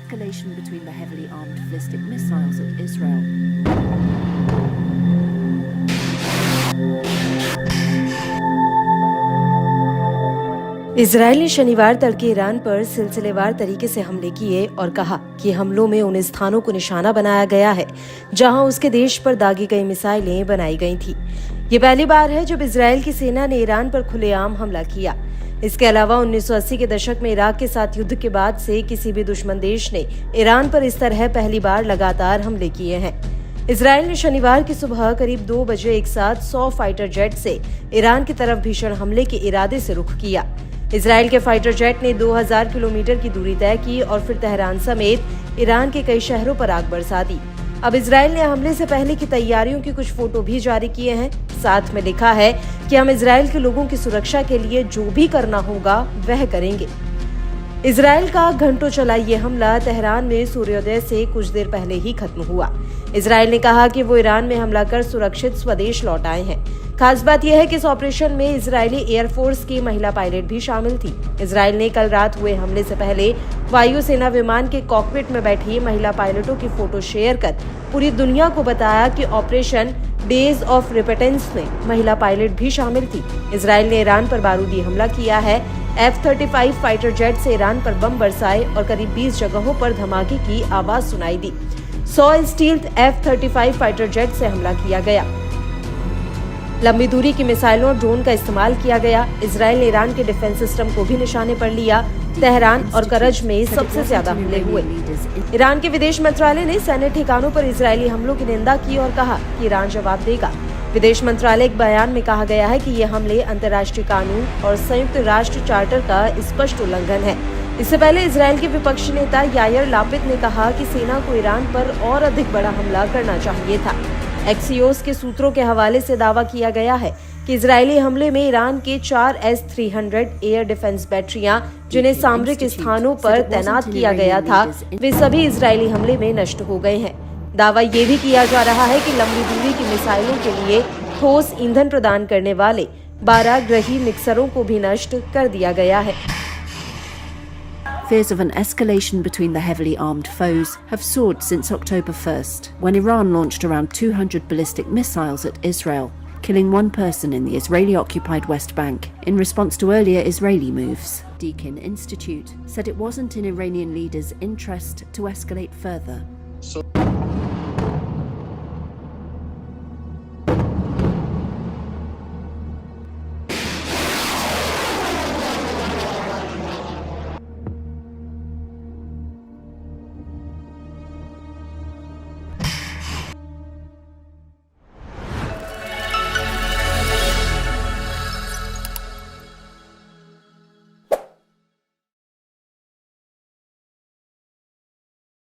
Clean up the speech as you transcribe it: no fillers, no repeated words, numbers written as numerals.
escalation between the heavily armed ballistic missiles at Israel. Israel ने शनिवार तड़के Iran पर सिलसिलेवार तरीके से हमले किए और कहा कि हमलों में उन स्थानों को निशाना बनाया गया है जहां उसके देश पर दागी गई मिसाइलें बनाई गई थी। ये पहली बार है जब इजरायल की सेना ने ईरान पर खुलेआम हमला किया। इसके अलावा 1980 के दशक में इराक के साथ युद्ध के बाद से किसी भी दुश्मन देश ने ईरान पर इस तरह पहली बार लगातार हमले किए हैं। इजरायल ने शनिवार की सुबह करीब 2 बजे एक साथ 100 फाइटर जेट से ईरान की तरफ भीषण हमले के इरादे से रुख किया। इजरायल के फाइटर जेट ने 2000 किलोमीटर की दूरी तय की और फिर तेहरान समेत ईरान के कई शहरों पर आग बरसा दी। अब इजरायल ने हमले से पहले की तैयारियों के कुछ फोटो भी जारी किए हैं। साथ में लिखा है कि हम इजरायल के लोगों की सुरक्षा के लिए जो भी करना होगा वह करेंगे। इजरायल का घंटों चला ये हमला तेहरान में सूर्योदय से कुछ देर पहले ही खत्म हुआ। इजरायल ने कहा कि वो ईरान में हमला कर सुरक्षित स्वदेश लौट आए हैं। खास बात यह है कि इस ऑपरेशन में इजरायली एयरफोर्स की महिला पायलट भी शामिल थी। इजरायल ने कल रात हुए हमले से पहले वायुसेना विमान के कॉकपिट में बैठी महिला पायलटों की फोटो शेयर कर पूरी दुनिया को बताया कि ऑपरेशन डेज ऑफ रिपेटेंस में महिला पायलट भी शामिल थी। इजरायल ने ईरान पर बारूदी हमला किया है। F-35 फाइटर जेट से ईरान पर बम बरसाए और करीब 20 जगहों पर धमाके की आवाज सुनाई दी। 100 स्टील्थ F-35 फाइटर जेट से हमला किया गया। लंबी दूरी की मिसाइलों और ड्रोन का इस्तेमाल किया गया। इजरायल ने ईरान के डिफेंस सिस्टम को भी निशाने पर लिया। तेहरान और करज में सबसे ज्यादा हमले हुए। ईरान के विदेश मंत्रालय ने सैन्य ठिकानों पर इजरायली हमलों की निंदा की और कहा कि ईरान जवाब देगा। विदेश मंत्रालय एक बयान में कहा गया है कि ये हमले अंतर्राष्ट्रीय कानून और संयुक्त राष्ट्र चार्टर का स्पष्ट उल्लंघन है। इससे पहले इजरायल के विपक्षी नेता यायर लापिद ने कहा कि सेना को ईरान पर और अधिक बड़ा हमला करना चाहिए था। एक्सियोस के सूत्रों के हवाले से दावा किया गया है कि इजरायली हमले में ईरान के 4 S-300 एयर डिफेंस बैटरियां, जिन्हें सामरिक स्थानों पर तैनात किया गया था, वे सभी इजरायली हमले में नष्ट हो गए हैं। दावा ये भी किया जा रहा है कि लंबी दूरी की मिसाइलों के लिए ठोस ईंधन प्रदान करने वाले 12 ग्रही मिक्सरों को भी नष्ट कर दिया गया है। Fears of an escalation between the heavily armed foes have soared since October 1st, when Iran launched around 200 ballistic missiles at Israel, killing one person in the Israeli-occupied West Bank in response to earlier Israeli moves. Deakin Institute said it wasn't in Iranian leaders' interest to escalate further.